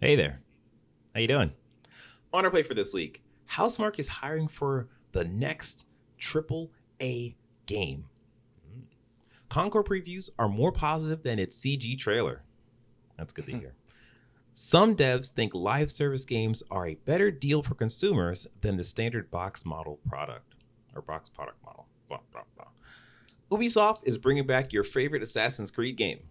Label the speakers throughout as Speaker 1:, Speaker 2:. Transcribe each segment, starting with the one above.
Speaker 1: Hey there. How you doing? On our play for this week, Housemarque is hiring for the next AAA game. Concord previews are more positive than its CG trailer. That's good to hear. Some devs think live service games are a better deal for consumers than the standard box model product or box product model. Blah, blah, blah. Ubisoft is bringing back your favorite Assassin's Creed game.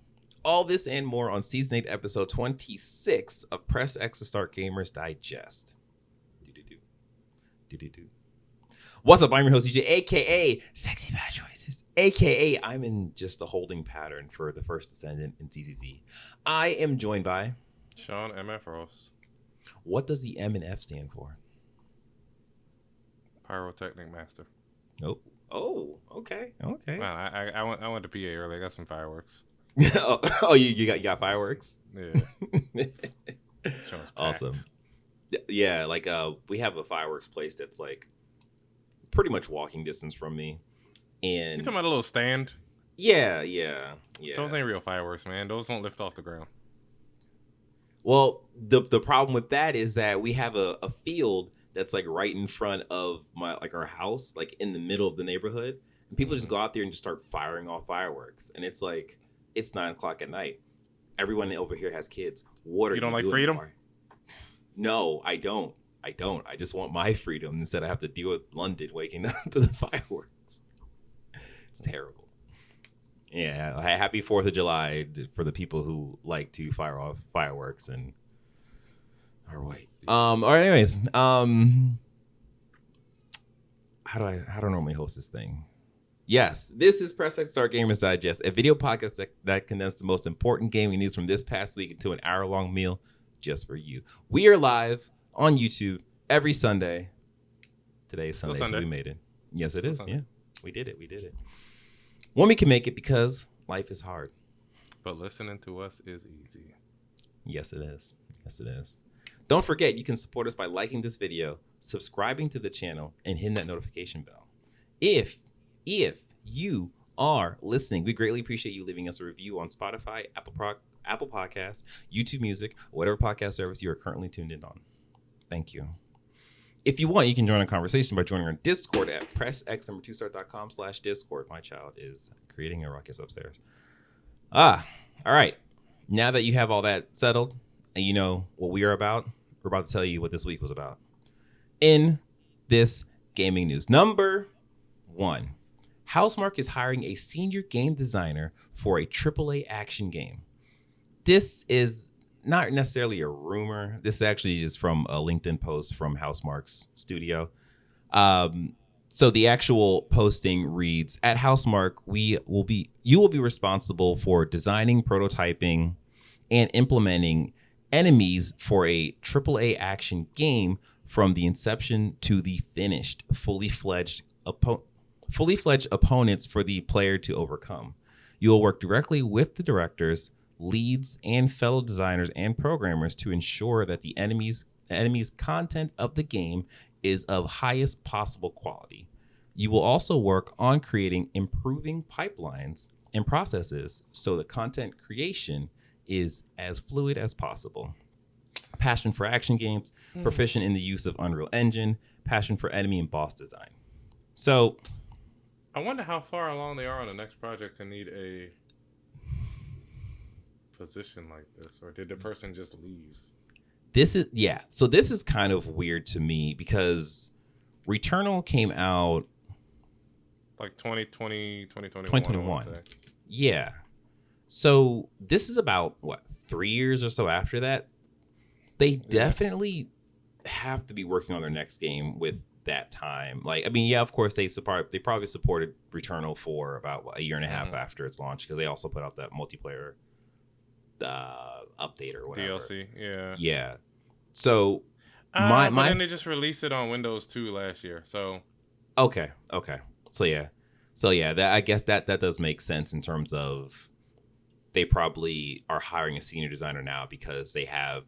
Speaker 1: All this and more on Season 8, Episode 26 of Press X to Start Gamers Digest. What's up? I'm your host, DJ, a.k.a. Sexy Bad Choices, a.k.a. I'm in just a holding pattern for the first descendant in TCZ. I am joined by...
Speaker 2: Sean MF Ross.
Speaker 1: What does the M and F stand for?
Speaker 2: Pyrotechnic Master.
Speaker 1: Nope. Oh, okay.
Speaker 2: Man, I went to PA earlier. I got some fireworks.
Speaker 1: oh, you got fireworks?
Speaker 2: Yeah.
Speaker 1: Awesome. Yeah, like we have a fireworks place that's like pretty much walking distance from me. And
Speaker 2: You talking about a little stand?
Speaker 1: Yeah.
Speaker 2: Those ain't real fireworks, man. Those don't lift off the ground.
Speaker 1: Well, the problem with that is that we have a field that's like right in front of our house, like in the middle of the neighborhood, and people just go out there and just start firing off fireworks, and it's like it's 9:00 at night. Everyone over here has kids. What are you
Speaker 2: don't like
Speaker 1: doing?
Speaker 2: freedom?
Speaker 1: No, I don't. I just want my freedom instead of have to deal with London waking up to the fireworks. It's terrible. Yeah, happy 4th of July for the people who like to fire off fireworks and are white. All right, anyways, how do I normally host this thing? Yes, this is Press X Start Gamers Digest, a video podcast that condenses the most important gaming news from this past week into an hour-long meal just for you. We are live on YouTube every Sunday. Today is Sunday, so we made it. Yes, it is. Sunday. Yeah, we did it. When we can make it because life is hard.
Speaker 2: But listening to us is easy.
Speaker 1: Yes, it is. Don't forget, you can support us by liking this video, subscribing to the channel, and hitting that notification bell. If you are listening, we greatly appreciate you leaving us a review on Spotify, Apple Podcasts, YouTube Music, or whatever podcast service you are currently tuned in on. Thank you. If you want, you can join a conversation by joining our Discord at pressx2start.com/Discord. My child is creating a ruckus upstairs. All right. Now that you have all that settled and you know what we are about, we're about to tell you what this week was about. In this gaming news, number 1, Housemarque is hiring a senior game designer for a AAA action game. This is not necessarily a rumor. This actually is from a LinkedIn post from Housemarque's studio. So the actual posting reads, at Housemarque, you will be responsible for designing, prototyping, and implementing enemies for a AAA action game from the inception to the finished, fully fledged opponents for the player to overcome. You will work directly with the directors, leads, and fellow designers and programmers to ensure that the enemy's content of the game is of highest possible quality. You will also work on improving pipelines and processes so the content creation is as fluid as possible. Passion for action games, proficient in the use of Unreal Engine, passion for enemy and boss design. So,
Speaker 2: I wonder how far along they are on the next project to need a position like this, or did the person just leave?
Speaker 1: So this is kind of weird to me because Returnal came out
Speaker 2: like 2020,
Speaker 1: 2021. Yeah. So this is about 3 years or so after that. They definitely have to be working on their next game with that time. Of course they probably supported Returnal for about a year and a half after its launch, because they also put out that multiplayer update or whatever.
Speaker 2: DLC,
Speaker 1: yeah. So
Speaker 2: but then they just released it on Windows 2 last year. So
Speaker 1: okay. So yeah, that, I guess that does make sense in terms of they probably are hiring a senior designer now because they have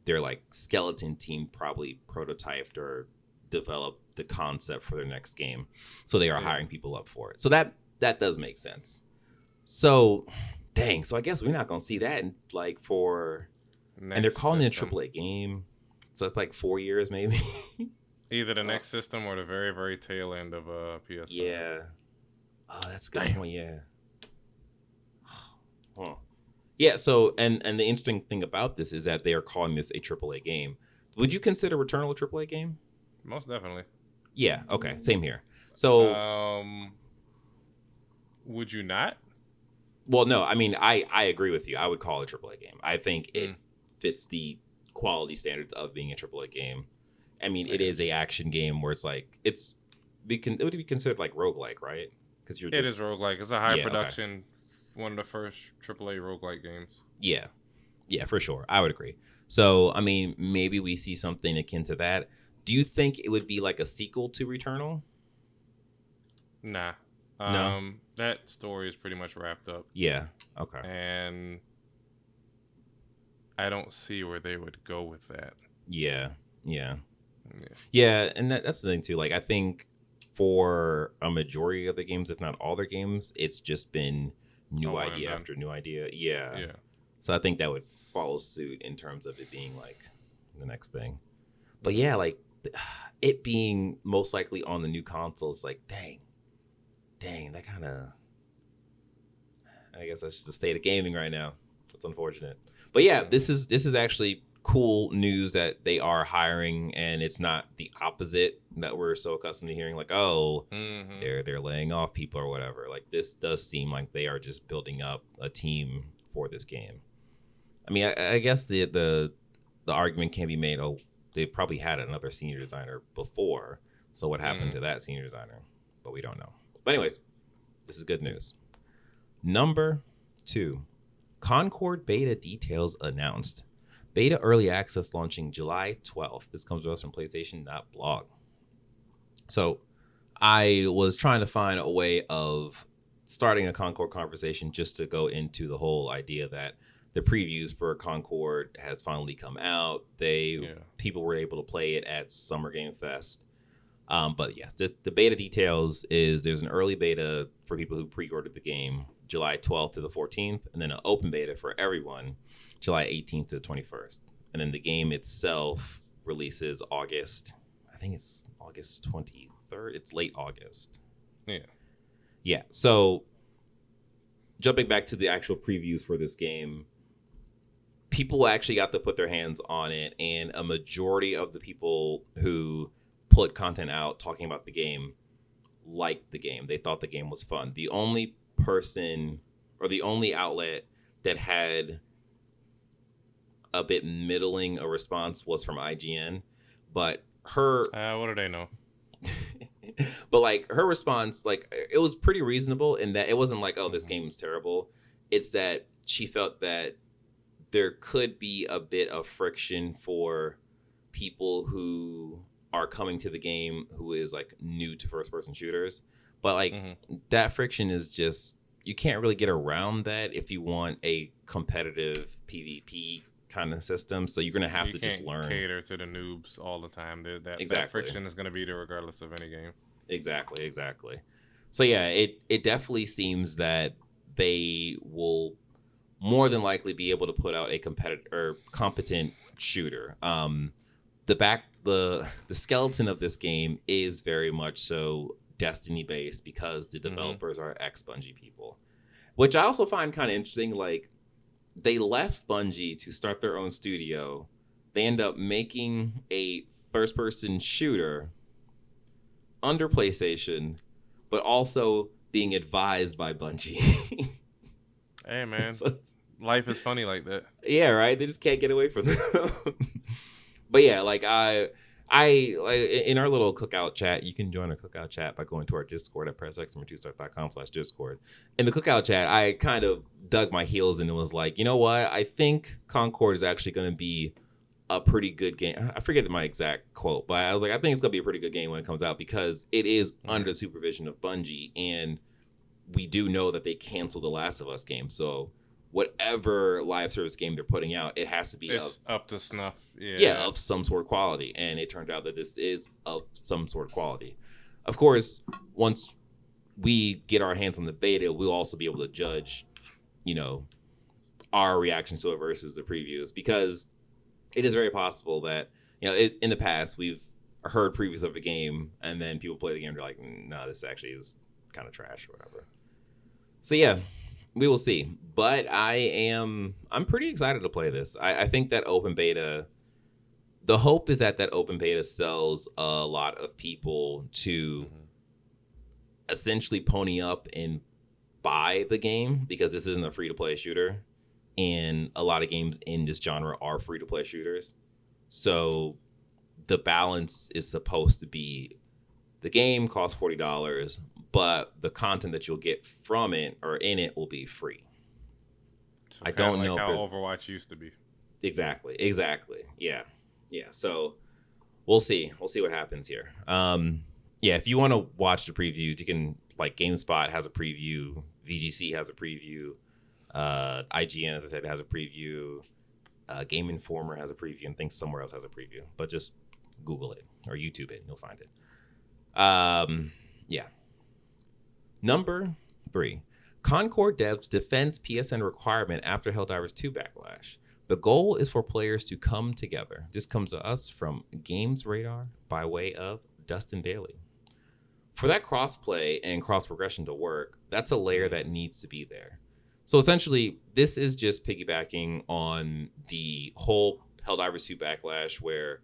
Speaker 1: their like skeleton team probably prototyped or developed the concept for their next game. So they are hiring people up for it. So that does make sense. So dang, so I guess we're not gonna see that for and they're calling it a AAA game, so it's like 4 years maybe.
Speaker 2: Either the next system or the very, very tail end of PS5.
Speaker 1: Yeah. Oh, that's a good point. Yeah. Huh. Yeah. So, and the interesting thing about this is that they are calling this a AAA game. Would you consider Returnal a AAA game?
Speaker 2: Most definitely.
Speaker 1: Yeah. Okay. Same here. So,
Speaker 2: would you not?
Speaker 1: well, no. I mean, I agree with you. I would call it a AAA game. I think it fits the quality standards of being a AAA game. I mean, it is a action game where it's like it would be considered like roguelike, right? Because it
Speaker 2: is roguelike. It's a high production, one of the first AAA roguelike games.
Speaker 1: Yeah, for sure. I would agree. So, I mean, maybe we see something akin to that. Do you think it would be like a sequel to Returnal?
Speaker 2: Nah.
Speaker 1: No?
Speaker 2: That story is pretty much wrapped up.
Speaker 1: Yeah. Okay.
Speaker 2: And I don't see where they would go with that.
Speaker 1: Yeah. And that's the thing too. Like, I think for a majority of the games, if not all their games, it's just been new idea after new idea. Yeah. So I think that would follow suit in terms of it being like the next thing. But yeah, like it being most likely on the new consoles, like dang, that kind of, I guess that's just the state of gaming right now. It's unfortunate. But yeah, this is actually cool news that they are hiring, and it's not the opposite that we're so accustomed to hearing, like, oh, they're laying off people or whatever. Like, this does seem like they are just building up a team for this game. I mean, I guess the argument can be made, oh, they've probably had another senior designer before, so what happened to that senior designer? But we don't know. But anyways, this is good news. Number 2, Concord Beta details announced. Beta early access launching July 12th. This comes to us from PlayStation.Blog. So I was trying to find a way of starting a Concord conversation just to go into the whole idea that the previews for Concord has finally come out. People were able to play it at Summer Game Fest. But yeah, the beta details is there's an early beta for people who pre-ordered the game July 12th to the 14th, and then an open beta for everyone July 18th to the 21st. And then the game itself releases August 23rd. It's late August. Yeah. So jumping back to the actual previews for this game, people actually got to put their hands on it, and a majority of the people who put content out talking about the game liked the game. They thought the game was fun. The only person or the only outlet that had a bit middling a response was from IGN, but her
Speaker 2: what do they know?
Speaker 1: But like her response, like it was pretty reasonable in that it wasn't like, oh, this game is terrible. It's that she felt that there could be a bit of friction for people who are coming to the game who is like new to first person shooters. But like that friction is just, you can't really get around that if you want a competitive PvP kind of system. So you're going to have to just learn.
Speaker 2: Cater to the noobs all the time.
Speaker 1: Exactly.
Speaker 2: That friction is going to be there regardless of any game.
Speaker 1: Exactly. So yeah, it definitely seems that they will more than likely be able to put out a competent shooter. The skeleton of this game is very much so Destiny based because the developers are ex-Bungie people, which I also find kind of interesting. Like, they left Bungie to start their own studio. They end up making a first-person shooter under PlayStation, but also being advised by Bungie.
Speaker 2: Hey, man. Life is funny like that.
Speaker 1: Yeah, right? They just can't get away from them. But yeah, like I in our little cookout chat, you can join our cookout chat by going to our Discord at pressx2start.com/Discord. In the cookout chat, I kind of dug my heels in and was like, you know what? I think Concord is actually going to be a pretty good game. I forget my exact quote, but I was like, I think it's going to be a pretty good game when it comes out because it is under the supervision of Bungie, and we do know that they canceled the Last of Us game. So whatever live service game they're putting out, it has to be
Speaker 2: up to snuff.
Speaker 1: Yeah, of some sort of quality. And it turned out that this is of some sort of quality. Of course, once we get our hands on the beta, we'll also be able to judge, our reactions to it versus the previews. Because it is very possible that, in the past, we've heard previews of a game, and then people play the game and they're like, no, this actually is kind of trash or whatever. So yeah, we will see. But I'm pretty excited to play this. I think that open beta, the hope is that open beta sells a lot of people to essentially pony up and buy the game, because this isn't a free-to-play shooter, and a lot of games in this genre are free-to-play shooters. So the balance is supposed to be the game costs $40, but the content that you'll get from it or in it will be free.
Speaker 2: So I don't know how Overwatch used to be.
Speaker 1: Exactly. Yeah. So we'll see what happens here. If you want to watch the previews, you can, like, GameSpot has a preview, VGC has a preview, IGN, as I said, has a preview, Game Informer has a preview, and I think somewhere else has a preview. But just Google it or YouTube it, and you'll find it. Number 3, Concord devs defends PSN requirement after Helldivers 2 backlash. The goal is for players to come together. This comes to us from Games Radar by way of Dustin Bailey. For that crossplay and cross progression to work, that's a layer that needs to be there. So essentially, this is just piggybacking on the whole Helldivers 2 backlash, where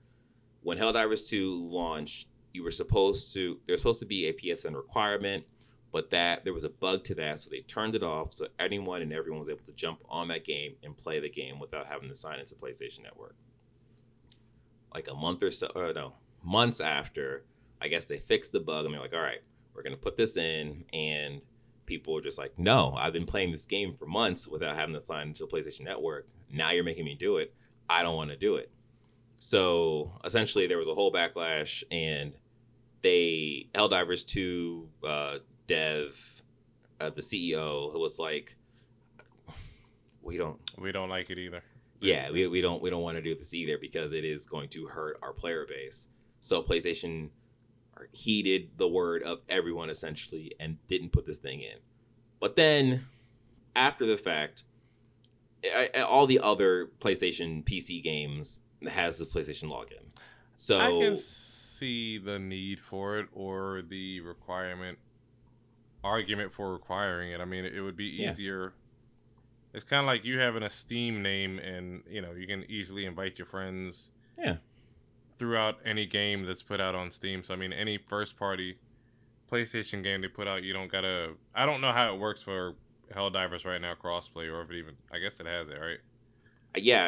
Speaker 1: when Helldivers 2 launched, there's supposed to be a PSN requirement, but that there was a bug to that, so they turned it off, so anyone and everyone was able to jump on that game and play the game without having to sign into PlayStation Network. Like a month or so, months after, I guess they fixed the bug, and they're like, all right, we're going to put this in, and people were just like, no, I've been playing this game for months without having to sign into a PlayStation Network. Now you're making me do it. I don't want to do it. So essentially, there was a whole backlash, and Helldivers 2 dev, the CEO, who was like, we don't
Speaker 2: like it either.
Speaker 1: Yeah, we don't want to do this either, because it is going to hurt our player base. So PlayStation heeded the word of everyone essentially and didn't put this thing in. But then after the fact, all the other PlayStation PC games has this PlayStation login. So
Speaker 2: I can see the need for it, or the argument for requiring it. I mean, it would be easier. Yeah. It's kind of like you having a Steam name, and you can easily invite your friends.
Speaker 1: Yeah.
Speaker 2: Throughout any game that's put out on Steam. So I mean, any first party PlayStation game they put out, you don't gotta. I don't know how it works for Helldivers right now, crossplay, or if it even. I guess it has it, right?
Speaker 1: Yeah.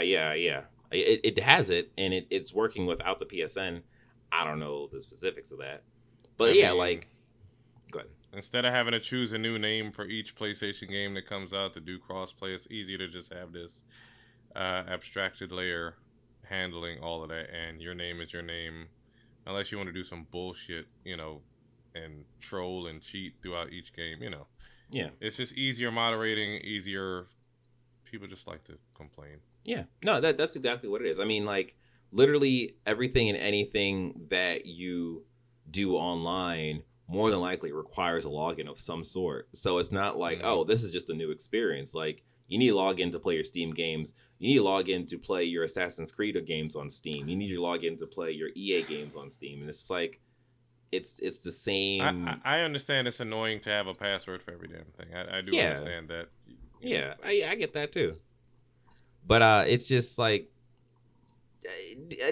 Speaker 1: It has it, and it's working without the PSN. I don't know the specifics of that, but go ahead.
Speaker 2: Instead of having to choose a new name for each PlayStation game that comes out to do crossplay, it's easier to just have this abstracted layer handling all of that, and your name is your name, unless you want to do some bullshit, and troll and cheat throughout each game,
Speaker 1: Yeah.
Speaker 2: It's just easier moderating, easier. People just like to complain.
Speaker 1: Yeah. No, that's exactly what it is. I mean, like, literally everything and anything that you do online more than likely requires a login of some sort. So it's not like, oh, this is just a new experience. Like, you need to log in to play your Steam games. You need to log in to play your Assassin's Creed games on Steam. You need to log in to play your EA games on Steam. And it's like, it's the same.
Speaker 2: I understand it's annoying to have a password for every damn thing. I do understand that.
Speaker 1: Yeah, I get that too. But it's just like,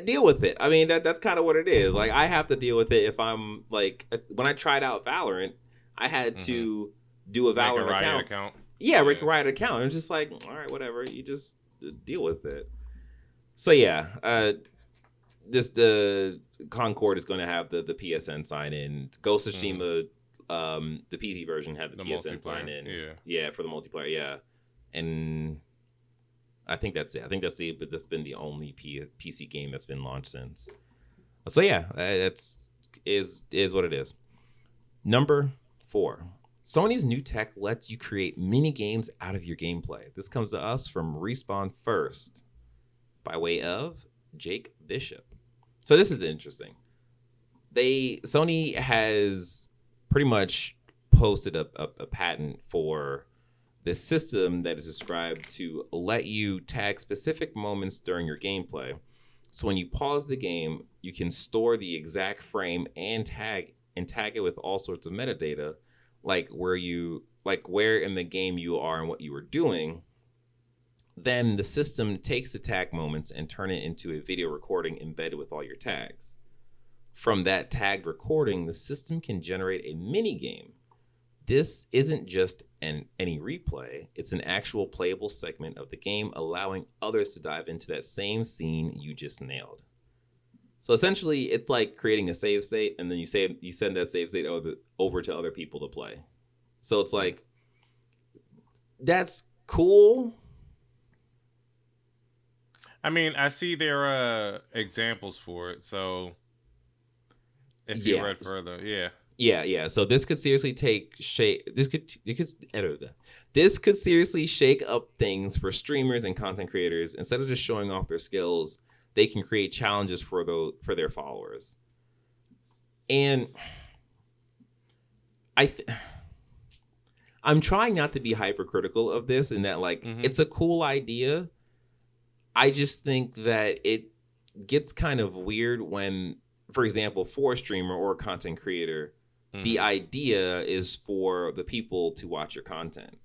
Speaker 1: deal with it. I mean, that's kind of what it is. Like, I have to deal with it if I'm like, when I tried out Valorant, I had to do a Valorant account. Yeah, Rick Riot account. I'm just like, all right, whatever. You just deal with it. So yeah, the Concord is going to have the PSN sign in. Ghost of Tsushima, the PC version had the PSN sign in. Yeah, for the multiplayer. Yeah, and I think that's it. But that's been the only PC game that's been launched since. So yeah, that's what it is. Number 4. Sony's new tech lets you create mini games out of your gameplay. This comes to us from Respawn First by way of Jake Bishop. So this is interesting. Sony has pretty much posted a patent for this system that is described to let you tag specific moments during your gameplay. So when you pause the game, you can store the exact frame and tag it with all sorts of metadata, like where in the game you are and what you were doing. Then the system takes the tag moments and turn it into a video recording embedded with all your tags. From that tagged recording, the system can generate a mini game. This isn't just any replay, it's an actual playable segment of the game, allowing others to dive into that same scene you just nailed. So essentially, it's like creating a save state, and then you send that save state over to other people to play. So it's like, that's cool.
Speaker 2: I mean, I see there are examples for it, so if you read further,
Speaker 1: Yeah. So this could seriously take shape. This could seriously shake up things for streamers and content creators. Instead of just showing off their skills, they can create challenges for their followers. And I'm trying not to be hypercritical of this, in that it's a cool idea. I just think that it gets kind of weird when, for example, for a streamer or a content creator, the idea is for the people to watch your content.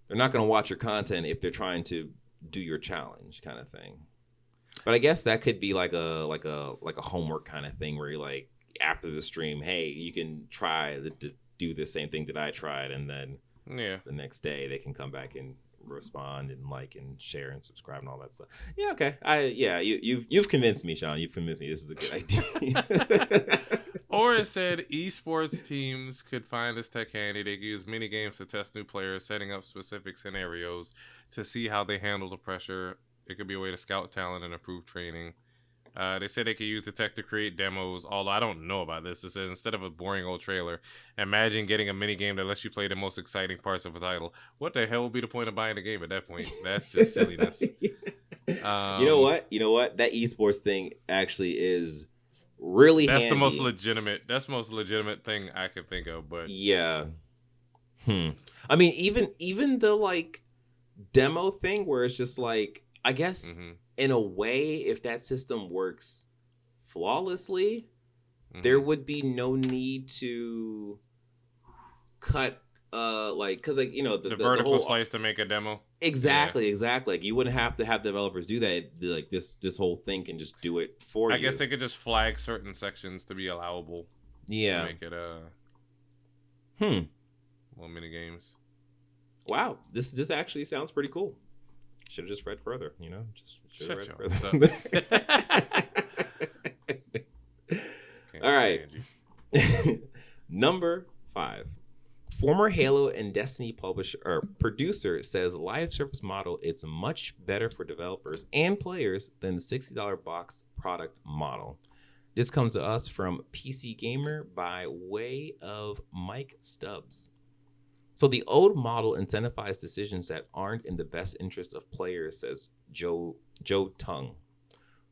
Speaker 1: They're not going to watch your content if they're trying to do your challenge, kind of thing. But I guess that could be like a homework kind of thing, where you're like, after the stream, hey, you can try to do the same thing that I tried, and then the next day they can come back and respond and like and share and subscribe and all that stuff. Yeah, okay. You've convinced me, Sean. You've convinced me this is a good idea.
Speaker 2: Or it said esports teams could find this tech handy. They could use mini games to test new players, setting up specific scenarios to see how they handle the pressure. It could be a way to scout talent and improve training. They said they could use the tech to create demos, although I don't know about this. It says instead of a boring old trailer, imagine getting a mini game that lets you play the most exciting parts of a title. What the hell would be the point of buying the game at that point? That's just silliness.
Speaker 1: You know what? That esports thing actually is really
Speaker 2: That's
Speaker 1: handy.
Speaker 2: That's the most legitimate thing I could think of. But
Speaker 1: yeah. I mean, even the like demo thing where it's just like, I guess in a way, if that system works flawlessly, there would be no need to cut because the
Speaker 2: vertical slice to make a demo.
Speaker 1: Exactly. Like, you wouldn't have to have developers do that. Like this whole thing can just do it for you.
Speaker 2: I guess they could just flag certain sections to be allowable.
Speaker 1: Yeah.
Speaker 2: To make it well, mini games.
Speaker 1: Wow, this actually sounds pretty cool. Should have just read further, Just read further. All right. Number 5. Former Halo and Destiny producer says live service model it's much better for developers and players than the $60 box product model. This comes to us from PC Gamer by way of Mike Stubbs. So the old model incentivized decisions that aren't in the best interest of players, says Joe Tung,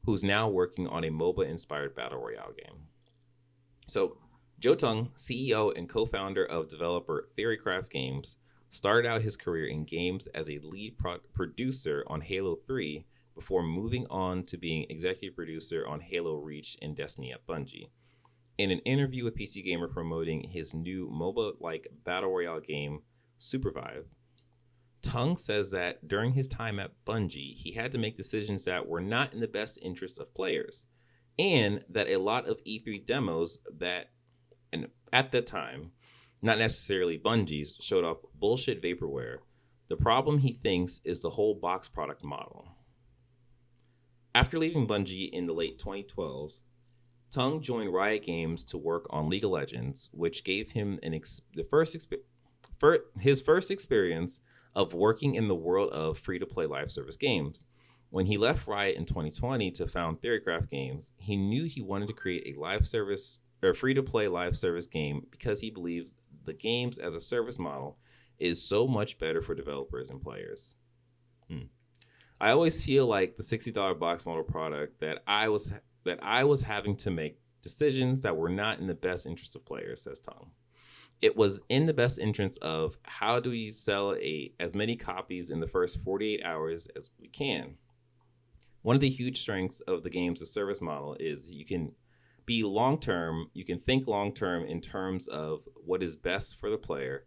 Speaker 1: who's now working on a MOBA-inspired battle royale game. So Joe Tung, CEO and co-founder of developer Theorycraft Games, started out his career in games as a lead producer on Halo 3 before moving on to being executive producer on Halo Reach and Destiny at Bungie. In an interview with PC Gamer promoting his new MOBA-like battle royale game, Supervive, Tung says that during his time at Bungie, he had to make decisions that were not in the best interest of players, and that a lot of E3 demos and at the time, not necessarily Bungie's, showed off bullshit vaporware. The problem, he thinks, is the whole box product model. After leaving Bungie in the late 2012s, Tung joined Riot Games to work on League of Legends, which gave him his first experience of working in the world of free-to-play live service games. When he left Riot in 2020 to found Theorycraft Games, he knew he wanted to create a free-to-play live service game because he believes the games as a service model is so much better for developers and players. I always feel like the $60 box model product that I was having to make decisions that were not in the best interest of players, says Tung. It was in the best interest of how do we sell as many copies in the first 48 hours as we can. one of the huge strengths of the games as service model is you can be long term, you can think long term in terms of what is best for the player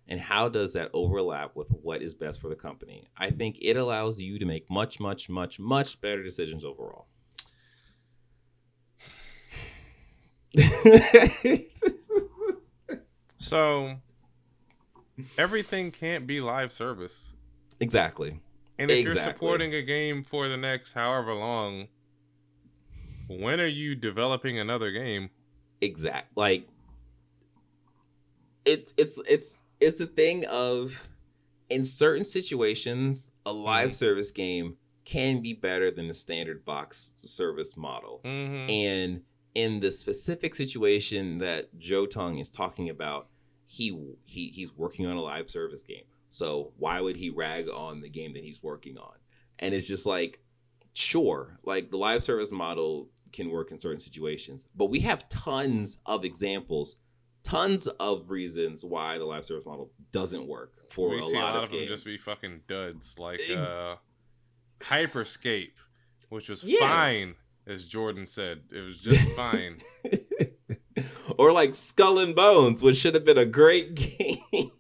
Speaker 1: and how does that overlap with what is best for the company. I think it allows you to make much, much, much, much better decisions overall.
Speaker 2: So everything can't be live service.
Speaker 1: Exactly.
Speaker 2: And if you're supporting a game for the next however long, when are you developing another game?
Speaker 1: Exact. Like it's a thing of, in certain situations, a live service game can be better than the standard box service model. And in the specific situation that Joe Tung is talking about, he's working on a live service game. So why would he rag on the game that he's working on? And it's just like, sure, like the live service model can work in certain situations, but we have tons of examples, tons of reasons why the live service model doesn't work for a lot of games.
Speaker 2: Them just be fucking duds, like Hyperscape, which was fine, as Jordan said. It was just fine.
Speaker 1: Or like Skull and Bones, which should have been a great game.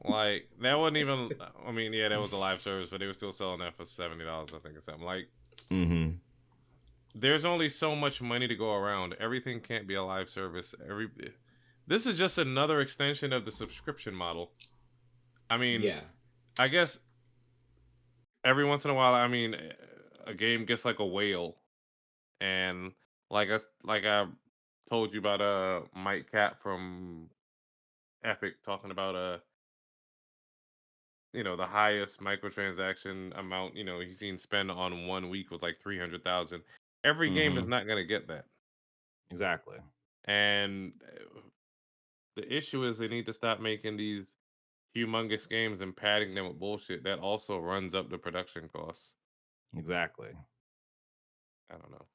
Speaker 2: Like, that wasn't even, I mean, yeah, that was a live service, but they were still selling that for $70, I think, or something. Like, there's only so much money to go around. Everything can't be a live service. This is just another extension of the subscription model. I mean, I guess every once in a while, I mean, a game gets like a whale, and like I told you about Mike Cap from Epic talking about the highest microtransaction amount he's seen spend on 1 week was like 300,000. Every game is not gonna get that.
Speaker 1: Exactly.
Speaker 2: And the issue is they need to stop making these humongous games and padding them with bullshit that also runs up the production costs.
Speaker 1: Exactly.
Speaker 2: I don't know.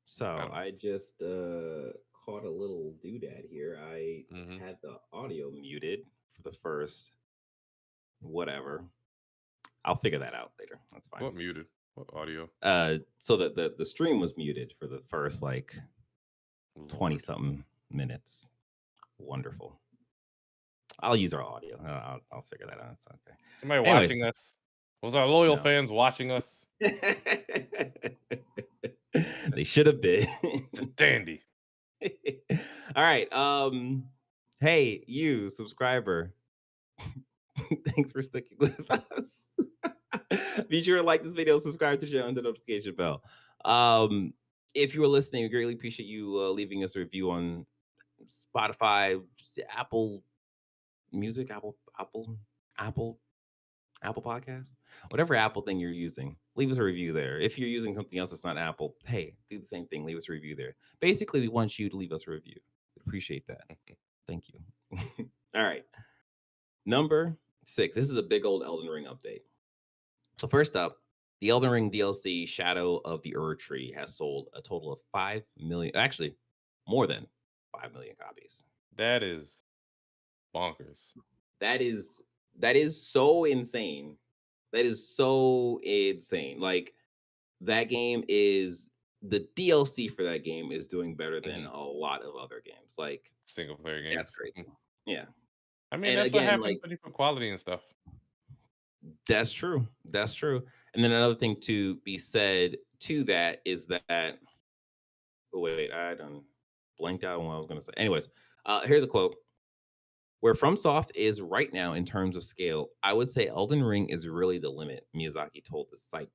Speaker 1: So I just caught a little doodad here. I had the audio muted for the first whatever. I'll figure that out later. That's fine.
Speaker 2: What muted? What audio?
Speaker 1: So that the stream was muted for the first like 20 something minutes. Wonderful. I'll use our audio. I'll figure that out. It's okay.
Speaker 2: Somebody watching us? Was our loyal fans watching us?
Speaker 1: They should have been.
Speaker 2: Just dandy.
Speaker 1: All right. Hey, you subscriber. Thanks for sticking with us. Be sure to like this video, subscribe to the channel, and the notification bell. If you were listening, we greatly appreciate you leaving us a review on Spotify, Apple Music, Apple Podcast, whatever Apple thing you're using. Leave us a review there. If you're using something else that's not Apple, hey, do the same thing. Leave us a review there. Basically, we want you to leave us a review. We appreciate that. Thank you. All right. Number 6. This is a big old Elden Ring update. So first up, the Elden Ring DLC Shadow of the Ur Tree has sold a total of 5 million, actually more than 5 million copies.
Speaker 2: That is bonkers.
Speaker 1: That is so insane. That is so insane. Like, that game is, the DLC for that game is doing better than a lot of other games. Like,
Speaker 2: single player games.
Speaker 1: That's crazy. Yeah.
Speaker 2: I mean, that's what happens when you put quality and stuff.
Speaker 1: That's true. That's true. And then another thing to be said to that is that, oh, wait, I done blanked out on what I was going to say. Anyways, here's a quote. Where FromSoft is right now in terms of scale, I would say Elden Ring is really the limit, Miyazaki told the site.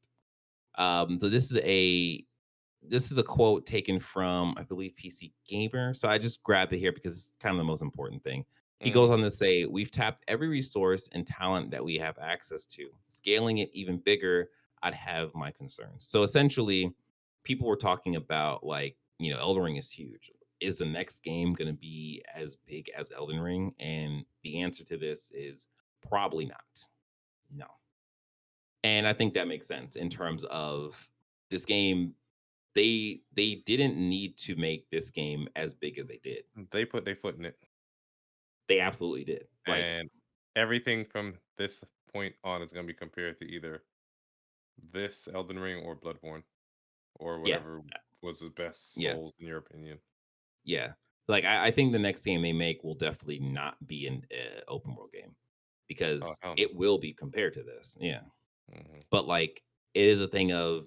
Speaker 1: So this is a quote taken from, I believe, PC Gamer. So I just grabbed it here because it's kind of the most important thing. He goes on to say, we've tapped every resource and talent that we have access to. Scaling it even bigger, I'd have my concerns. So essentially, people were talking about, like, Elden Ring is huge. Is the next game going to be as big as Elden Ring? And the answer to this is probably not. No. And I think that makes sense in terms of this game. They didn't need to make this game as big as they did.
Speaker 2: They put their foot in it.
Speaker 1: They absolutely did.
Speaker 2: And everything from this point on is going to be compared to either This Elden Ring or Bloodborne or
Speaker 1: Yeah,
Speaker 2: whatever was the best
Speaker 1: yeah,
Speaker 2: Souls in your opinion?
Speaker 1: yeah. Like I think the next game they make will definitely not be an open world game
Speaker 2: Oh
Speaker 1: because
Speaker 2: hell no.
Speaker 1: it will be compared to this. Yeah,
Speaker 2: Hmm.
Speaker 1: but like it is a thing of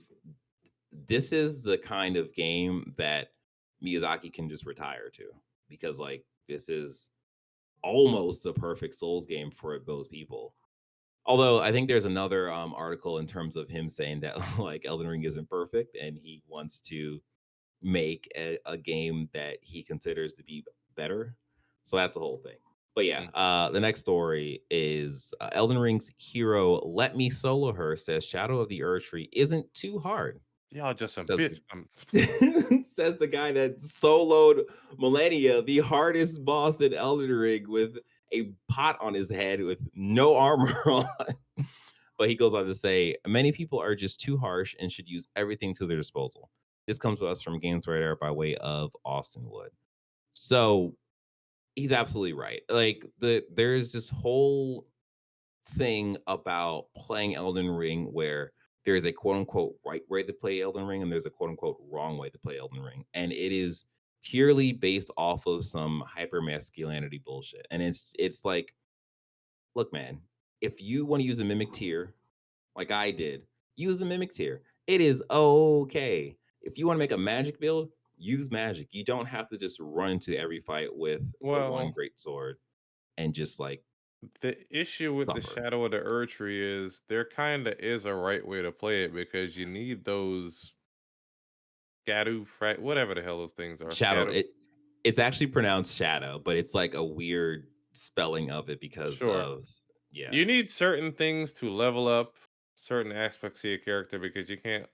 Speaker 1: this is the kind of game that Miyazaki can just retire to because like this is almost a perfect Souls game for those people. Although I think there's another article in terms of him saying that like Elden Ring isn't perfect and he wants to make a game that he considers to be better. So that's the whole thing. But yeah, the next story is Elden Ring's hero Let Me Solo Her says Shadow of the Erd Tree isn't too hard.
Speaker 2: Y'all just some
Speaker 1: Says
Speaker 2: bitch.
Speaker 1: says the guy that soloed Millennia, the hardest boss in Elden Ring, with a pot on his head with no armor on. But he goes on to say, many people are just too harsh and should use everything to their disposal. This comes to us from Games Radar by way of Austin Wood. So he's absolutely right. Like there's this whole thing about playing Elden Ring where there's a quote unquote right way to play Elden Ring and there's a quote unquote wrong way to play Elden Ring. And it is purely based off of some hyper masculinity bullshit. And it's like, look, man, if you want to use a mimic tier like I did, use a mimic tier. It is okay. If you want to make a magic build, use magic. You don't have to just run into every fight with the one
Speaker 2: Well,
Speaker 1: great sword and just like
Speaker 2: the issue with the
Speaker 1: suffer.
Speaker 2: Shadow of the Erd Tree is there kind of is a right way to play it because you need those whatever the hell those things are.
Speaker 1: Shadow. It's actually pronounced shadow, but it's like a weird spelling of it because
Speaker 2: Sure.
Speaker 1: of yeah.
Speaker 2: You need certain things to level up certain aspects of your character because you can't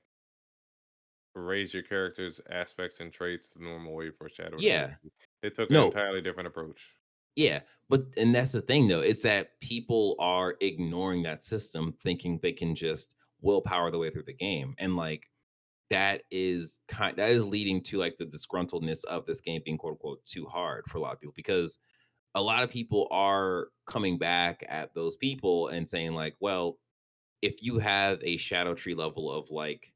Speaker 2: raise your character's aspects and traits the normal way for Shadow of the Erd
Speaker 1: Yeah.
Speaker 2: Tree. They took an
Speaker 1: No,
Speaker 2: entirely different approach.
Speaker 1: yeah. But and that's the thing though, is that people are ignoring that system thinking they can just willpower the way through the game. And like that is leading to like the disgruntledness of this game being quote unquote too hard for a lot of people because a lot of people are coming back at those people and saying like, well, if you have a shadow tree level of like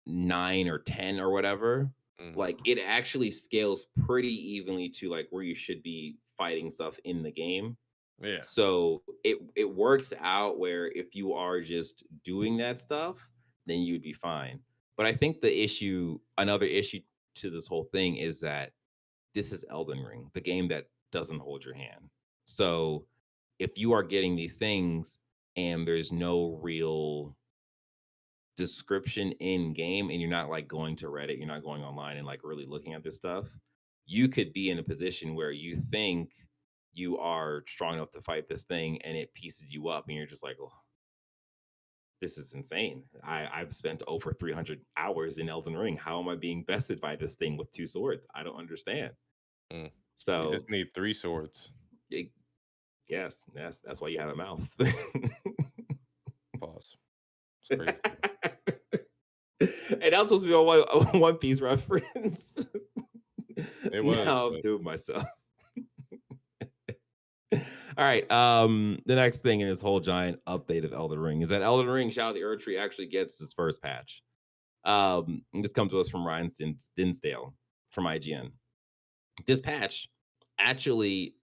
Speaker 1: 9 or 10 or whatever,
Speaker 2: Mhm.
Speaker 1: like it actually scales pretty evenly to like where you should be fighting stuff in the game.
Speaker 2: Yeah.
Speaker 1: So it works out where if you are just doing that stuff, then you'd be fine. But I think another issue to this whole thing is that this is Elden Ring, the game that doesn't hold your hand. So if you are getting these things and there's no real description in game and you're not like going to Reddit, you're not going online and like really looking at this stuff, you could be in a position where you think you are strong enough to fight this thing and it pieces you up and you're just like, oh, this is insane. I've spent over 300 hours in Elden Ring. How am I being bested by this thing with two swords? I don't understand.
Speaker 2: Mm. You
Speaker 1: So
Speaker 2: just need 3 swords.
Speaker 1: it, yes, that's why you have a mouth.
Speaker 2: Pause. It's crazy.
Speaker 1: And that was supposed to be a One Piece reference.
Speaker 2: It was,
Speaker 1: Now I'm
Speaker 2: but
Speaker 1: doing myself. All right. The next thing in this whole giant update of Elden Ring is that Elden Ring Shadow of the Erd Tree actually gets its first patch. And this comes to us from Ryan Dinsdale from IGN. This patch actually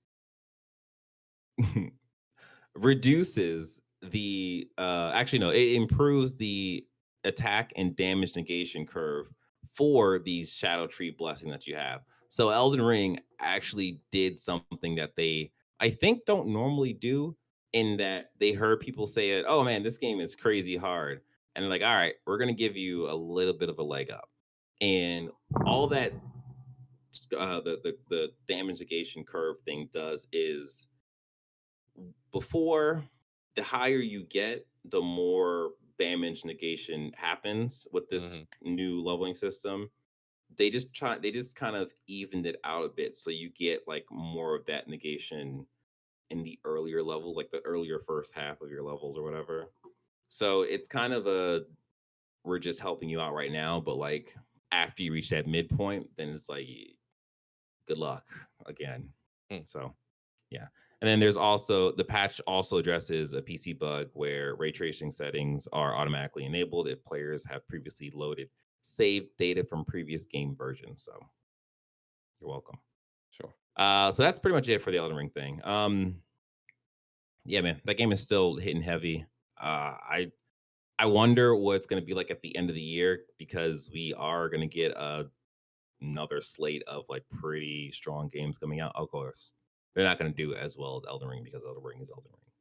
Speaker 1: reduces the actually no, it improves the attack and damage negation curve for these shadow tree blessing that you have. So Elden Ring actually did something that they I think don't normally do in that they heard people say it, oh man, this game is crazy hard. And they're like, all right, we're gonna give you a little bit of a leg up. And all that the damage negation curve thing does is before the higher you get, the more damage negation happens with this
Speaker 2: mhm.
Speaker 1: new leveling system. They just kind of evened it out a bit so you get like more of that negation in the earlier levels, like the earlier first half of your levels or whatever. So it's kind of a we're just helping you out right now, but like after you reach that midpoint, then it's like good luck again.
Speaker 2: Mm.
Speaker 1: So yeah. And then there's also the patch also addresses a PC bug where ray tracing settings are automatically enabled if players have previously loaded saved data from previous game versions. So you're welcome.
Speaker 2: Sure.
Speaker 1: So that's pretty much it for the Elden Ring thing. Yeah, man, that game is still hitting heavy. I wonder what it's going to be like at the end of the year because we are going to get another slate of like pretty strong games coming out. Of course, they're not going to do as well as Elden Ring because Elden Ring is Elden Ring.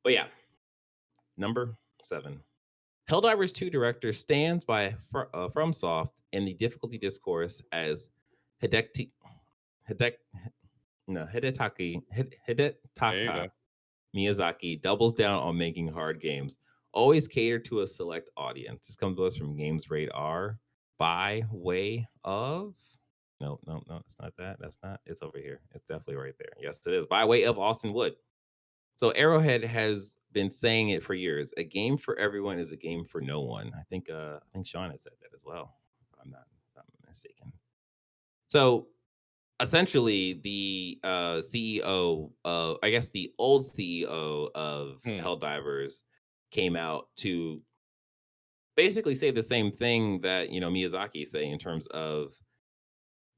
Speaker 1: But yeah, number 7. Helldivers 2 director stands by FromSoft in the difficulty discourse as Hideki Hidek no
Speaker 2: There you
Speaker 1: Hidetaka
Speaker 2: go.
Speaker 1: Miyazaki doubles down on making hard games. Always cater to a select audience. This comes to us from Games Radar by way of. No, no, no, it's not that. That's not. It's over here. It's definitely right there. Yes, it is. By way of Austin Wood. So Arrowhead has been saying it for years. A game for everyone is a game for no one. I think Sean has said that as well. If I'm mistaken. So essentially the CEO of I guess the old CEO of
Speaker 2: Hmm.
Speaker 1: Helldivers came out to basically say the same thing that Miyazaki is saying in terms of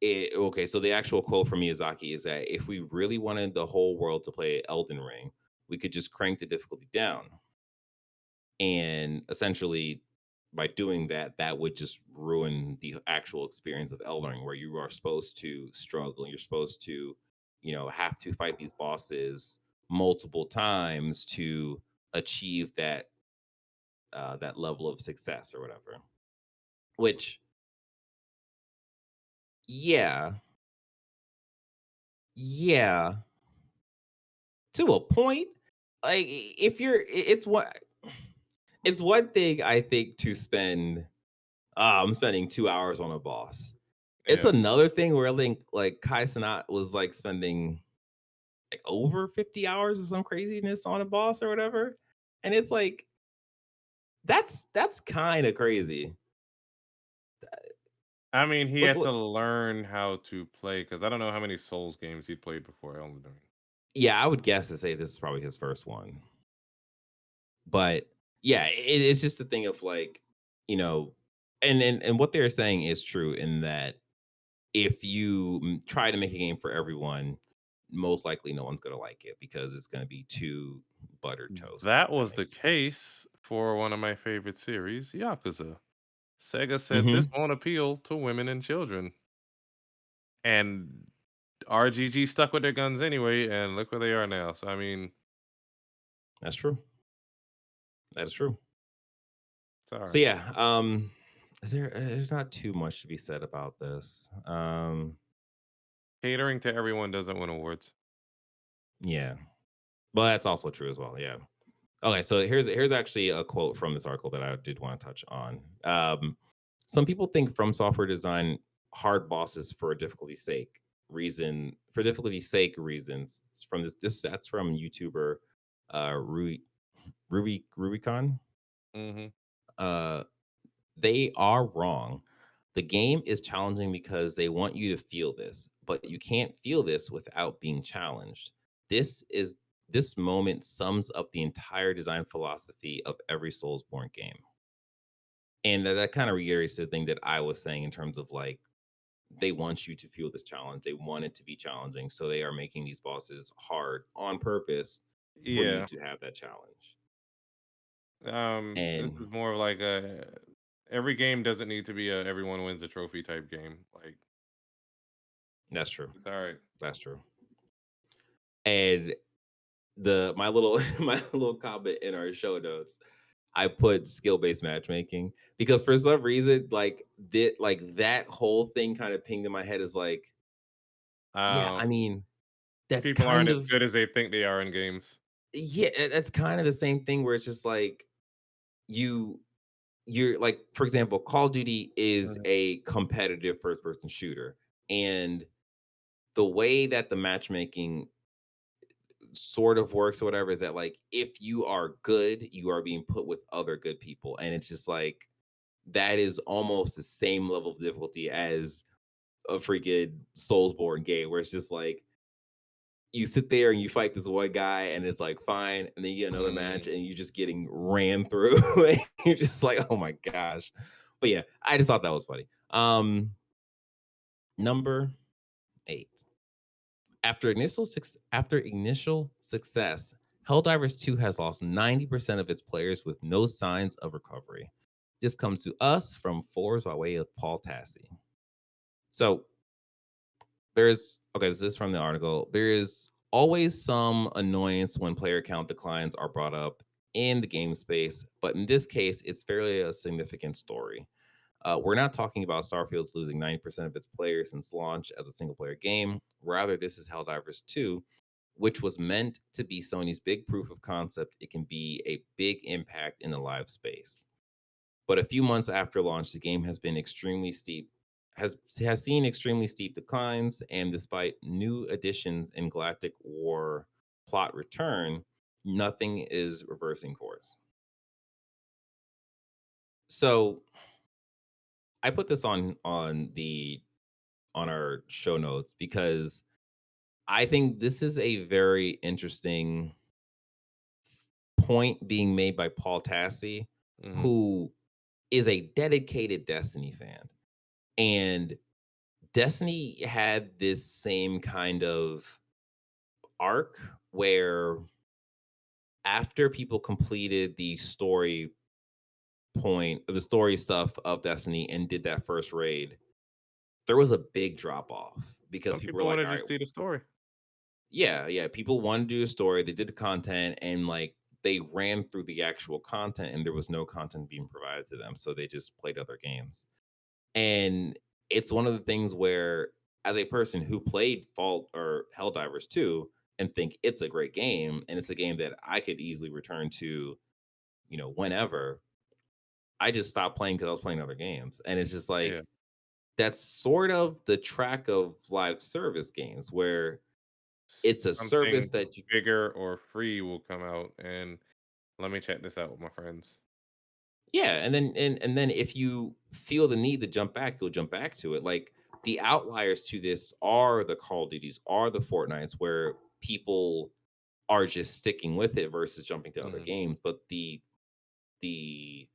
Speaker 1: it. Okay, so the actual quote from Miyazaki is that if we really wanted the whole world to play Elden Ring, we could just crank the difficulty down. And essentially, by doing that, that would just ruin the actual experience of Elden Ring, where you are supposed to struggle. You're supposed to, have to fight these bosses multiple times to achieve that level of success or whatever. Which, yeah, yeah, to a point. Like if you're, it's one thing I think to spend. I'm spending 2 hours on a boss. It's
Speaker 2: Yeah.
Speaker 1: another thing where I think like Kai Cenat was like spending like over 50 hours or some craziness on a boss or whatever. And it's like that's kind of crazy.
Speaker 2: I mean, he
Speaker 1: What,
Speaker 2: had
Speaker 1: what
Speaker 2: to learn how to play because I don't know how many Souls games he played before Elden Ring.
Speaker 1: yeah, I would guess to say this is probably his first one. But yeah, it's just a thing of like, you know, and what they're saying is true in that if you try to make a game for everyone, most likely no one's gonna like it because it's gonna be too buttered toast.
Speaker 2: That
Speaker 1: If that
Speaker 2: was the
Speaker 1: makes sense.
Speaker 2: case for one of my favorite series, Yakuza. Sega said this
Speaker 1: Hmm.
Speaker 2: won't appeal to women and children. And RGG stuck with their guns anyway, and look where they are now. So I mean,
Speaker 1: That's true. That is true.
Speaker 2: it's all
Speaker 1: So
Speaker 2: right.
Speaker 1: yeah, there's not too much to be said about this.
Speaker 2: Catering to everyone doesn't win awards.
Speaker 1: Yeah, but that's also true as well. Yeah. Okay, so here's actually a quote from this article that I did want to touch on. Some people think from software design hard bosses for difficulty sake reasons. It's from this that's from YouTuber Rubicon.
Speaker 2: Hmm.
Speaker 1: Uh, they are wrong. The game is challenging because they want you to feel this, but you can't feel this without being challenged. This moment sums up the entire design philosophy of every Soulsborne game. And that kind of reiterates the thing that I was saying in terms of like they want you to feel this challenge. They want it to be challenging. So they are making these bosses hard on purpose for you
Speaker 2: Yeah.
Speaker 1: to have that challenge.
Speaker 2: This
Speaker 1: And
Speaker 2: is more of like a every game doesn't need to be a everyone wins a trophy type game. Like
Speaker 1: that's true.
Speaker 2: it's all right.
Speaker 1: That's true. And the my little my little comment in our show notes, I put skill based matchmaking because for some reason, that whole thing kind of pinged in my head is like, yeah,
Speaker 2: Um,
Speaker 1: I mean, that's
Speaker 2: People aren't
Speaker 1: kind
Speaker 2: as
Speaker 1: of
Speaker 2: good as they think they are in games.
Speaker 1: yeah, that's kind of the same thing where it's just like you you're like, for example, Call of Duty is
Speaker 2: Mhm.
Speaker 1: a competitive first person shooter. And the way that the matchmaking sort of works or whatever is that like if you are good, you are being put with other good people. And it's just like that is almost the same level of difficulty as a freaking Soulsborne game where it's just like you sit there and you fight this one guy and it's like fine, and then you get another match
Speaker 2: Mm.
Speaker 1: and you're just getting ran through. And you're just like, oh my gosh. But yeah, I just thought that was funny. Number 8. After initial success, Helldivers 2 has lost 90% of its players with no signs of recovery. This comes to us from Forbes by way of Paul Tassi. So this is from the article. There is always some annoyance when player count declines are brought up in the game space, but in this case, it's fairly a significant story. We're not talking about Starfield's losing 90% of its players since launch as a single player game. Rather, this is Helldivers 2, which was meant to be Sony's big proof of concept. It can be a big impact in the live space. But a few months after launch, the game has been extremely steep, has seen extremely steep declines, and despite new additions in Galactic War plot return, nothing is reversing course. So I put this on our show notes because I think this is a very interesting point being made by Paul Tassi,
Speaker 2: Hmm.
Speaker 1: who is a dedicated Destiny fan. And Destiny had this same kind of arc where after people completed the story stuff of Destiny and did that first raid, there was a big drop off because
Speaker 2: Some
Speaker 1: people were
Speaker 2: people want
Speaker 1: like,
Speaker 2: to
Speaker 1: all right,
Speaker 2: just see the story.
Speaker 1: yeah, people wanted to do a story, they did the content, and like they ran through the actual content and there was no content being provided to them. So they just played other games. And it's one of the things where, as a person who played Fault or Helldivers 2 and think it's a great game, and it's a game that I could easily return to, whenever, I just stopped playing because I was playing other games. And it's just
Speaker 2: Yeah.
Speaker 1: like, that's sort of the track of live service games where it's a service
Speaker 2: Something
Speaker 1: that you,
Speaker 2: bigger or free will come out, and let me check this out with my friends.
Speaker 1: yeah, and then if you feel the need to jump back, you'll jump back to it. Like the outliers to this are the Call of Duties, are the Fortnites, where people are just sticking with it versus jumping to other
Speaker 2: Hmm.
Speaker 1: games. But the the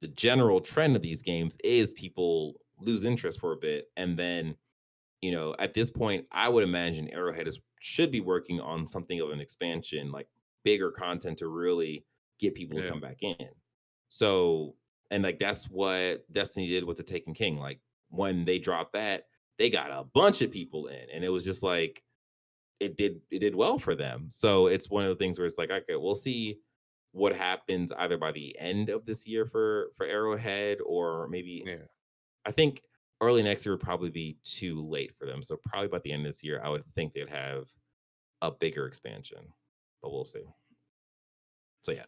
Speaker 1: general trend of these games is people lose interest for a bit, and then at this point, I would imagine Arrowhead should be working on something of an expansion, like bigger content to really get people to
Speaker 2: Yeah.
Speaker 1: come back in. So, and like that's what Destiny did with the Taken King. Like when they dropped that, they got a bunch of people in, and it was just like it did well for them. So it's one of the things where it's like, okay, we'll see what happens either by the end of this year for Arrowhead, or maybe
Speaker 2: Yeah.
Speaker 1: I think early next year would probably be too late for them. So probably by the end of this year, I would think they'd have a bigger expansion, but we'll see. So yeah,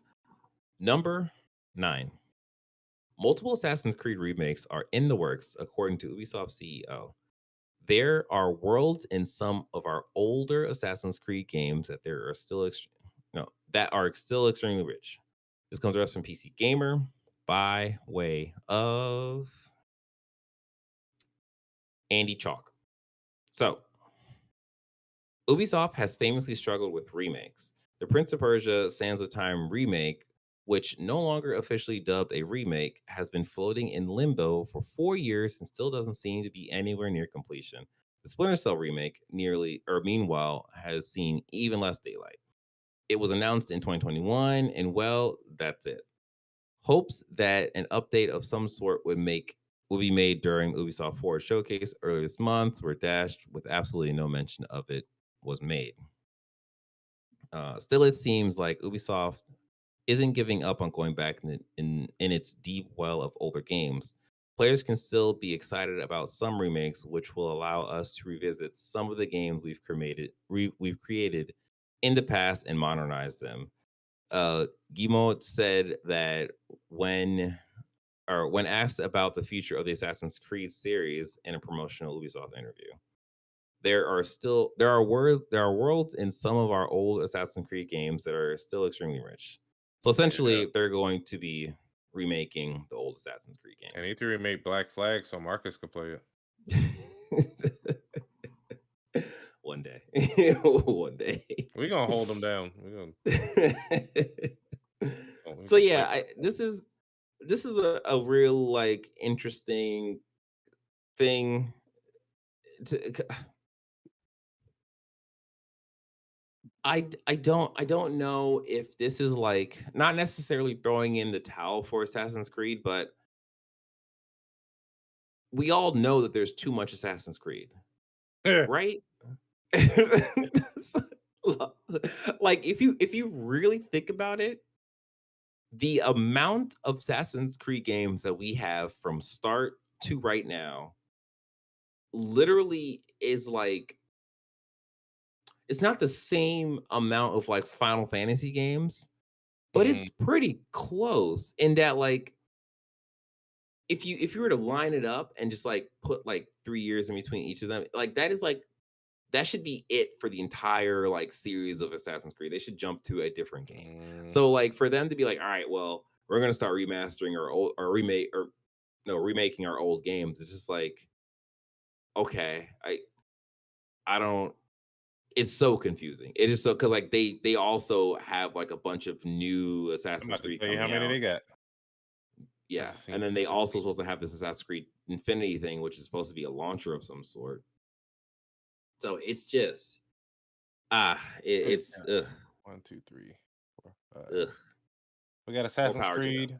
Speaker 1: number 9. Multiple Assassin's Creed remakes are in the works, according to Ubisoft CEO. There are worlds in some of our older Assassin's Creed games that are still extremely rich. This comes to us from PC Gamer by way of Andy Chalk. So Ubisoft has famously struggled with remakes. The Prince of Persia Sands of Time remake, which no longer officially dubbed a remake, has been floating in limbo for 4 years and still doesn't seem to be anywhere near completion. The Splinter Cell remake, meanwhile, has seen even less daylight. It was announced in 2021, and well, that's it. Hopes that an update of some sort will be made during Ubisoft Forward showcase earlier this month were dashed with absolutely no mention of it was made. Still, it seems like Ubisoft isn't giving up on going back in its deep well of older games. Players can still be excited about some remakes, which will allow us to revisit some of the games we've created in the past and modernize them. Guillemot said that when asked about the future of the Assassin's Creed series in a promotional Ubisoft interview, there are worlds in some of our old Assassin's Creed games that are still extremely rich. So
Speaker 2: Yeah.
Speaker 1: essentially, they're going to be remaking the old Assassin's Creed
Speaker 2: I need
Speaker 1: games.
Speaker 2: to remake Black Flag so Marcus could play it.
Speaker 1: One day. One day.
Speaker 2: We're gonna hold them down. We
Speaker 1: So
Speaker 2: can play.
Speaker 1: yeah, this is a real like interesting thing to I don't know if this is like not necessarily throwing in the towel for Assassin's Creed, but we all know that there's too much Assassin's Creed, right? Like if you really think about it, the amount of Assassin's Creed games that we have from start to right now literally is like it's not the same amount of like Final Fantasy games, but
Speaker 2: Mhm.
Speaker 1: it's pretty close in that like if you were to line it up and just like put like 3 years in between each of them, like that is like that should be it for the entire like series of Assassin's Creed. They should jump to a different game.
Speaker 2: Mm,
Speaker 1: So like for them to be like, all right, well, we're gonna start remastering our old or remake or no remaking our old games. It's just like, okay, I don't it's so confusing. It is so because like they also have like a bunch of new
Speaker 2: I'm
Speaker 1: Assassin's
Speaker 2: about to
Speaker 1: Creed
Speaker 2: tell you how
Speaker 1: coming
Speaker 2: many they
Speaker 1: out.
Speaker 2: got. I
Speaker 1: Yeah.
Speaker 2: just
Speaker 1: And
Speaker 2: seen
Speaker 1: then they
Speaker 2: pictures.
Speaker 1: also supposed to have this Assassin's Creed Infinity thing, which is supposed to be a launcher of some sort. So it's just
Speaker 2: What we
Speaker 1: it's
Speaker 2: got? 1, 2, 3, 4, 5.
Speaker 1: ugh,
Speaker 2: We got
Speaker 1: more
Speaker 2: Assassin's
Speaker 1: power to them.
Speaker 2: Creed,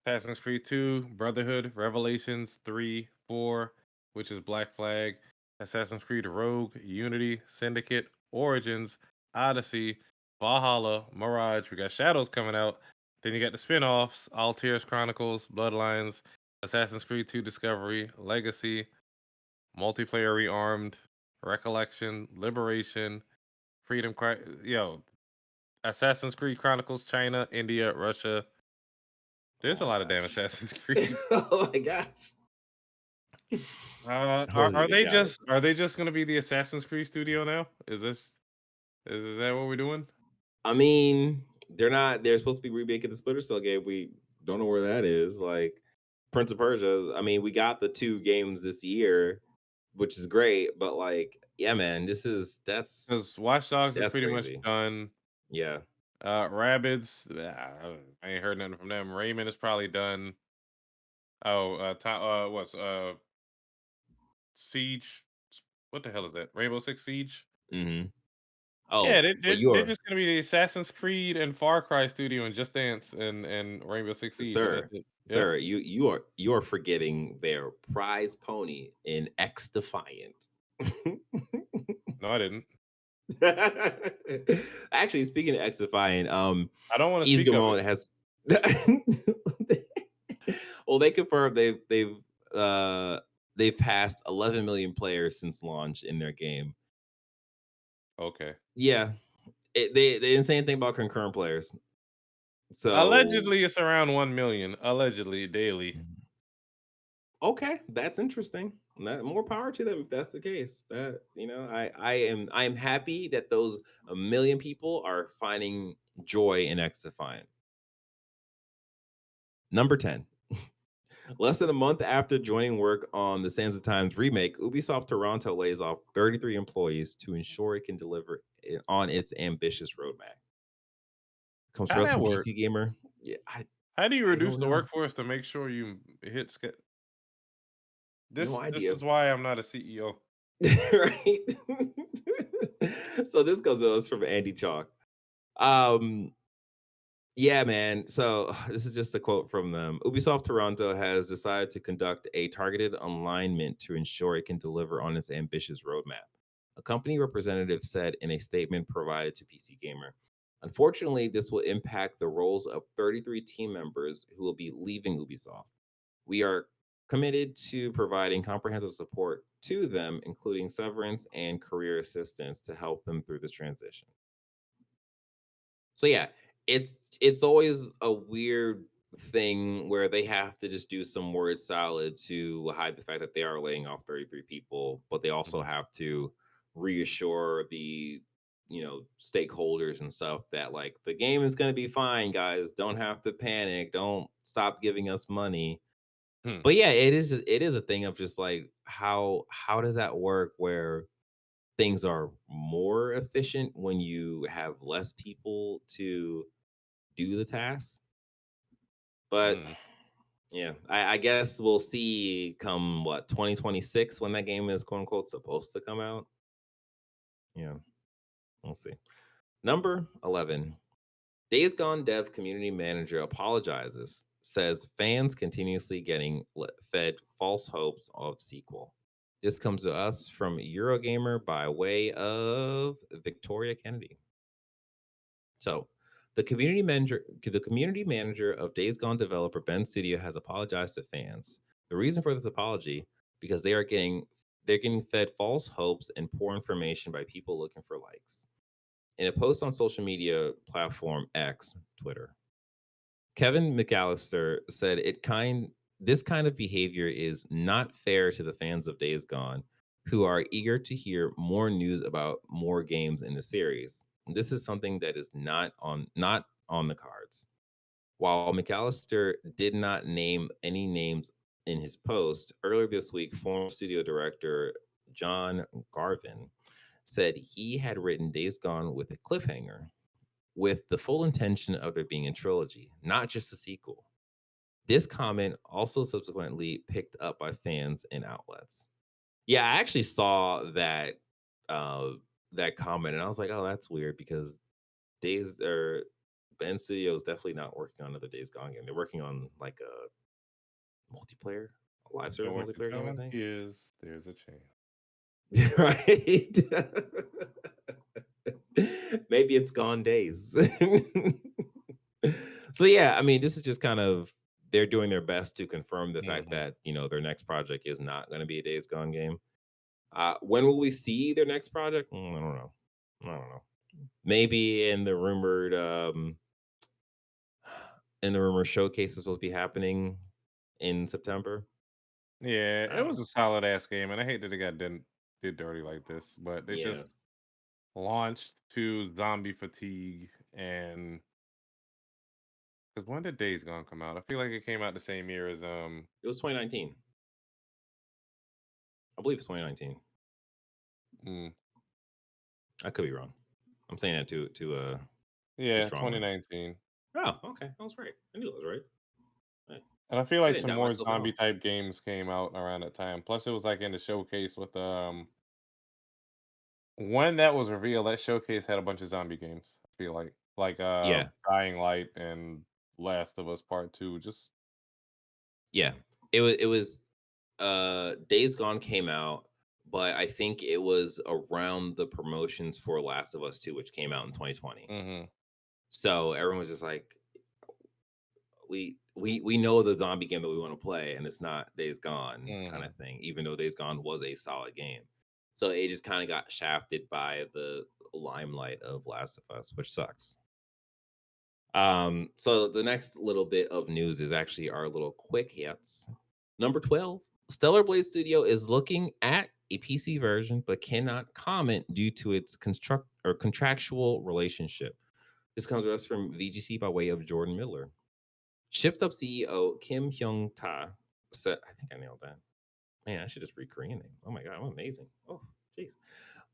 Speaker 2: Assassin's Creed 2, Brotherhood, Revelations 3, 4, which is Black Flag, Assassin's Creed Rogue, Unity, Syndicate, Origins, Odyssey, Valhalla, Mirage. We got Shadows coming out. Then you got the spin-offs, Altair's Chronicles, Bloodlines, Assassin's Creed 2 Discovery, Legacy, Multiplayer Rearmed, Recollection, Liberation, Yo, Assassin's Creed Chronicles, China, India, Russia.
Speaker 1: Oh
Speaker 2: There's a
Speaker 1: my
Speaker 2: lot of damn
Speaker 1: gosh.
Speaker 2: Assassin's Creed.
Speaker 1: Oh my gosh. I wasn't
Speaker 2: Are
Speaker 1: even
Speaker 2: they
Speaker 1: counting.
Speaker 2: just gonna be the Assassin's Creed studio now? Is that what we're doing?
Speaker 1: I mean, they're supposed to be remaking the Splinter Cell game. We don't know where that is. Like Prince of Persia. I mean, we got the two games this year, which is great, but like, yeah, man,
Speaker 2: Because Watch Dogs is
Speaker 1: that's
Speaker 2: pretty much
Speaker 1: crazy.
Speaker 2: done.
Speaker 1: Yeah.
Speaker 2: Rabbids, I ain't heard nothing from them. Rayman is probably done. Oh, what's Siege? What the hell is that? Rainbow Six Siege?
Speaker 1: Hmm.
Speaker 2: Yeah,
Speaker 1: Oh, well,
Speaker 2: they're just gonna be the Assassin's Creed and Far Cry studio and Just Dance and Rainbow Six Siege, and that's
Speaker 1: sir,
Speaker 2: it. Yep.
Speaker 1: sir, you are forgetting their prize pony in X Defiant.
Speaker 2: No, I didn't.
Speaker 1: Actually, speaking of X Defiant,
Speaker 2: I don't want to speak of it.
Speaker 1: Isgamon has well, they confirmed uh they've passed 11 million players since launch in their game.
Speaker 2: Okay.
Speaker 1: Yeah, they didn't say anything about concurrent players. So
Speaker 2: Allegedly, it's around 1 million. Allegedly daily.
Speaker 1: okay, that's interesting. More power to them if that's the case. That I am happy that those a million people are finding joy in X Defiant. Number 10. Less than a month after joining work on the Sands of Times remake, Ubisoft Toronto lays off 33 employees to ensure it can deliver on its ambitious roadmap. Comes
Speaker 2: How
Speaker 1: to us
Speaker 2: that
Speaker 1: from
Speaker 2: work?
Speaker 1: PC Gamer. Yeah, I,
Speaker 2: How do you
Speaker 1: I
Speaker 2: reduce
Speaker 1: don't
Speaker 2: the
Speaker 1: know.
Speaker 2: workforce to make sure you hit
Speaker 1: No
Speaker 2: this
Speaker 1: idea.
Speaker 2: is why I'm not a CEO.
Speaker 1: Right? So this goes to us from Andy Chalk. Um, Yeah, man. So this is just a quote from them. Ubisoft Toronto has decided to conduct a targeted alignment to ensure it can deliver on its ambitious roadmap. A company representative said in a statement provided to PC Gamer. Unfortunately, this will impact the roles of 33 team members who will be leaving Ubisoft. We are committed to providing comprehensive support to them, including severance and career assistance to help them through this transition. So yeah, it's always a weird thing where they have to just do some word salad to hide the fact that they are laying off 33 people, but they also
Speaker 2: Mhm.
Speaker 1: have to reassure the stakeholders and stuff that like the game is going to be fine, guys. Don't have to panic. Don't stop giving us money.
Speaker 2: Hmm.
Speaker 1: But yeah, it is a thing of just like how does that work where things are more efficient when you have less people to do the tasks. But
Speaker 2: Mm.
Speaker 1: yeah, I guess we'll see come what 2026 when that game is quote unquote supposed to come out. Yeah, we'll see. Number 11. Days Gone dev community manager apologizes, says fans continuously getting fed false hopes of sequel. This comes to us from Eurogamer by way of Victoria Kennedy. So, the community manager of Days Gone developer Ben Studio has apologized to fans. The reason for this apology because they're getting fed false hopes and poor information by people looking for likes. In a post on social media platform X, Twitter, Kevin McAllister said this kind of behavior is not fair to the fans of Days Gone who are eager to hear more news about more games in the series. This is something that is not on the cards. While McAllister did not name any names in his post, earlier this week, former studio director John Garvin said he had written Days Gone with a cliffhanger, with the full intention of there being a trilogy, not just a sequel. This comment also subsequently picked up by fans and outlets. Yeah, I actually saw uh that comment and I was like, "Oh, that's weird because Days or Ben Studio is definitely not working on another Days Gone game. They're working on like multiplayer, a live
Speaker 2: So
Speaker 1: service
Speaker 2: what you're
Speaker 1: multiplayer game, I
Speaker 2: telling
Speaker 1: think."
Speaker 2: me is there's a chance.
Speaker 1: Right? Maybe it's gone days. So yeah, I mean, this is just kind of they're doing their best to confirm the fact
Speaker 2: Hmm.
Speaker 1: that their next project is not going to be a Days Gone game. When will we see their next project? I don't know. I don't know. Maybe in the rumor showcase is supposed to be happening in September.
Speaker 2: Yeah,
Speaker 1: I
Speaker 2: it
Speaker 1: don't
Speaker 2: was
Speaker 1: know.
Speaker 2: a solid ass game, and I hate that it got did dirty like this. But they
Speaker 1: Yeah,
Speaker 2: just launched to zombie fatigue, and because when did Days Gone come out? I feel like it came out the same year as
Speaker 1: it was 2019. I believe it's 2019.
Speaker 2: mm,
Speaker 1: I could be wrong. I'm saying that too
Speaker 2: yeah,
Speaker 1: strongly.
Speaker 2: 2019.
Speaker 1: Oh, okay. I was right. I knew it was right. Hey,
Speaker 2: And I feel
Speaker 1: I
Speaker 2: like
Speaker 1: didn't
Speaker 2: some
Speaker 1: doubt
Speaker 2: more
Speaker 1: myself at
Speaker 2: zombie
Speaker 1: all.
Speaker 2: type games came out around that time. Plus, it was like in the showcase with when that was revealed. That showcase had a bunch of zombie games. I feel like
Speaker 1: Yeah,
Speaker 2: Dying Light and Last of Us Part Two. Just
Speaker 1: yeah. It was Days Gone came out, but I think it was around the promotions for Last of Us 2, which came out in 2020.
Speaker 2: hmm
Speaker 1: So everyone was just like, we know the zombie game that we want to play, and it's not Days Gone kind
Speaker 2: hmm
Speaker 1: of thing, even though Days Gone was a solid game. So it just kind of got shafted by the limelight of Last of Us, which sucks. So the next little bit of news is actually our little quick hits. Number 12, Stellar Blade Studio is looking at a PC version but cannot comment due to its construct or contractual relationship. This comes to us from VGC by way of Jordan Miller. Shift Up CEO Kim Hyung Ta said, I think I nailed that. Man, I should just read Korean name. Oh my god, I'm amazing. Oh, jeez.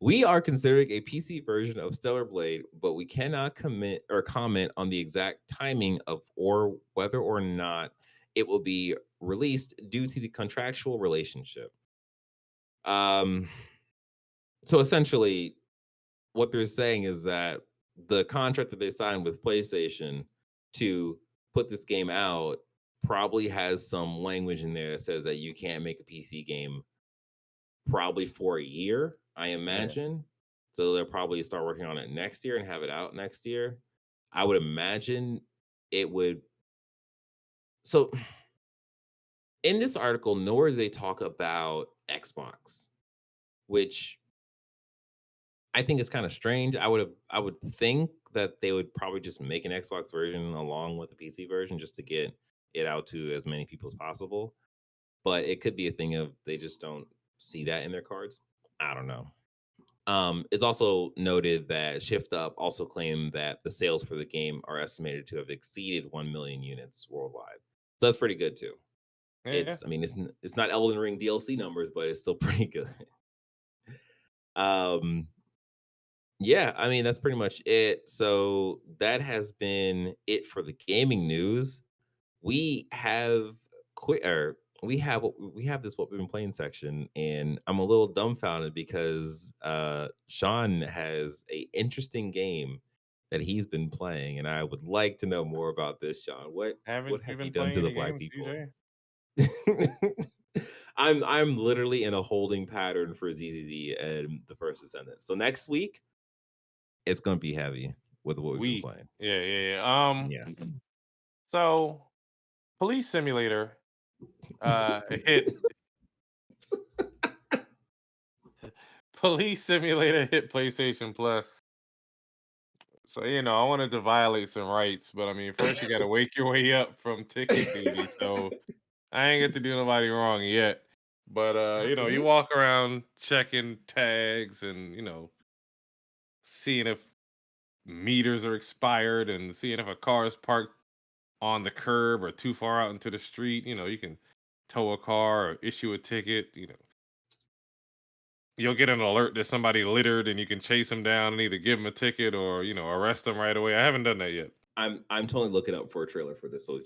Speaker 1: We are considering a PC version of Stellar Blade, but we cannot commit or comment on the exact timing of or whether or not it will be released due to the contractual relationship. Um, so essentially, what they're saying is that the contract that they signed with PlayStation to put this game out probably has some language in there that says that you can't make a PC game probably for a year, I
Speaker 2: yeah,
Speaker 1: imagine. So they'll probably start working on it next year and have it out next year. I would imagine it would. So in this article, nowhere do they talk about Xbox, which I think is kind of strange. I would think that they would probably just make an Xbox version along with the PC version just to get it out to as many people as possible. But it could be a thing of they just don't see that in their cards. I don't know. It's also noted that Shift Up also claimed that the sales for the game are estimated to have exceeded 1 million units worldwide. So that's pretty good too.
Speaker 2: yeah.
Speaker 1: I mean, it's not Elden Ring DLC numbers, but it's still pretty good. Um, yeah, I mean, that's pretty much it. So that has been it for the gaming news. We have quit or we have this what we've been playing section, and I'm a little dumbfounded because Sean has a interesting game that he's been playing, and I would like to know more about this, Sean. What
Speaker 2: Haven't you
Speaker 1: have you
Speaker 2: been
Speaker 1: done to
Speaker 2: playing
Speaker 1: the
Speaker 2: any
Speaker 1: black
Speaker 2: games,
Speaker 1: people?
Speaker 2: DJ?
Speaker 1: I'm literally in a holding pattern for ZZZ and the first Descendant. So next week it's gonna be heavy with what we've been playing.
Speaker 2: Yeah.
Speaker 1: Yes.
Speaker 2: So Police Simulator hit Police Simulator hit PlayStation Plus. So I wanted to violate some rights, but I mean, first you got to wake your way up from ticket duty. So I ain't get to do nobody wrong yet. But you
Speaker 1: Mhm.
Speaker 2: walk around checking tags and seeing if meters are expired and seeing if a car is parked on the curb or too far out into the street. You can tow a car or issue a ticket. You'll get an alert that somebody littered and you can chase them down and either give them a ticket or arrest them right away. I haven't done that yet.
Speaker 1: I'm totally looking up for a trailer for this, so